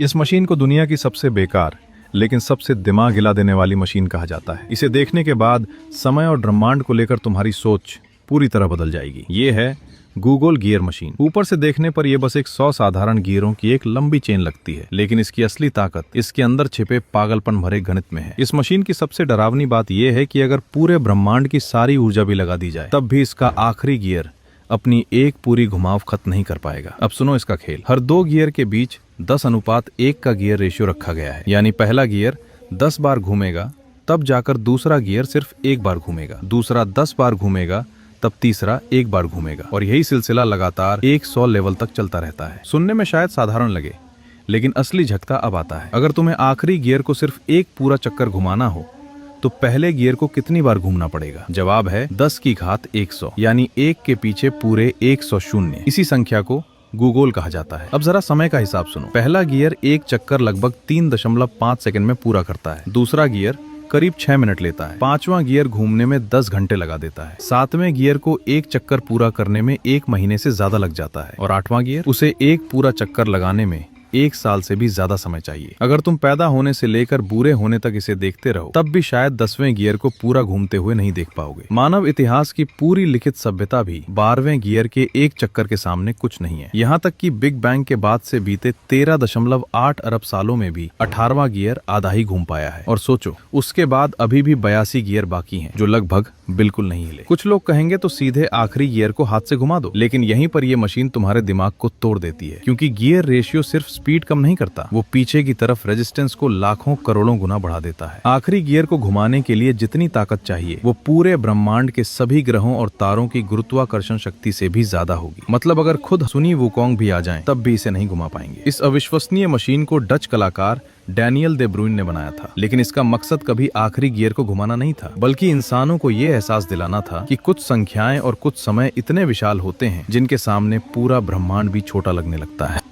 इस मशीन को दुनिया की सबसे बेकार लेकिन सबसे दिमाग हिला देने वाली मशीन कहा जाता है। इसे देखने के बाद समय और ब्रह्मांड को लेकर तुम्हारी सोच पूरी तरह बदल जाएगी। ये है गूगल गियर मशीन। ऊपर से देखने पर यह बस एक 100 साधारण गियरों की एक लंबी चेन लगती है, लेकिन इसकी असली ताकत इसके अंदर छिपे पागलपन भरे गणित में है। इस मशीन की सबसे डरावनी बात यह है कि अगर पूरे ब्रह्मांड की सारी ऊर्जा भी लगा दी जाए तब भी इसका आखिरी गियर अपनी एक पूरी घुमाव खत्म नहीं कर पाएगा। अब सुनो इसका खेल। हर 2 गियर के बीच 10:1 का गियर रेशियो रखा गया है, यानी पहला गियर 10 बार घूमेगा तब जाकर दूसरा गियर सिर्फ 1 बार घूमेगा, दूसरा 10 बार घूमेगा तब तीसरा 1 बार घूमेगा, और यही सिलसिला लगातार 100 लेवल तक चलता रहता है। सुनने में शायद साधारण लगे, लेकिन असली झटका अब आता है। अगर तुम्हें आखिरी गियर को सिर्फ एक पूरा चक्कर घुमाना हो तो पहले गियर को कितनी बार घूमना पड़ेगा? जवाब है 10 की घात 100, यानी 1 के पीछे पूरे 100 शून्य। इसी संख्या को गूगल कहा जाता है। अब जरा समय का हिसाब सुनो। पहला गियर एक चक्कर लगभग 3.5 सेकंड में पूरा करता है, दूसरा गियर करीब 6 मिनट लेता है, 5वां गियर घूमने में 10 घंटे लगा देता है, 7वें गियर को एक चक्कर पूरा करने में 1 महीने से ज्यादा लग जाता है, और 8वां गियर उसे एक पूरा चक्कर लगाने में 1 साल से भी ज्यादा समय चाहिए। अगर तुम पैदा होने से लेकर बूढ़े होने तक इसे देखते रहो तब भी शायद 10वें गियर को पूरा घूमते हुए नहीं देख पाओगे। मानव इतिहास की पूरी लिखित सभ्यता भी 12वें गियर के एक चक्कर के सामने कुछ नहीं है। यहाँ तक कि बिग बैंग के बाद से बीते 13.8 अरब सालों में भी 18वां गियर आधा ही घूम पाया है। और सोचो, उसके बाद अभी भी 82 गियर बाकी हैं, जो लगभग बिल्कुल नहीं हिले। कुछ लोग कहेंगे तो सीधे आखिरी गियर को हाथ से घुमा दो, लेकिन यहीं पर यह मशीन तुम्हारे दिमाग को तोड़ देती है, क्योंकि गियर रेशियो सिर्फ स्पीड कम नहीं करता, वो पीछे की तरफ रेजिस्टेंस को लाखों करोड़ों गुना बढ़ा देता है। आखिरी गियर को घुमाने के लिए जितनी ताकत चाहिए वो पूरे ब्रह्मांड के सभी ग्रहों और तारों की गुरुत्वाकर्षण शक्ति से भी ज्यादा होगी। मतलब अगर खुद सुनी वुकोंग भी आ जाएं तब भी इसे नहीं घुमा पाएंगे। इस अविश्वसनीय मशीन को डच कलाकार डैनियल दे ब्रुइन ने बनाया था, लेकिन इसका मकसद कभी आखिरी गियर को घुमाना नहीं था, बल्कि इंसानों को ये एहसास दिलाना था कि कुछ संख्याएं और कुछ समय इतने विशाल होते हैं जिनके सामने पूरा ब्रह्मांड भी छोटा लगने लगता है।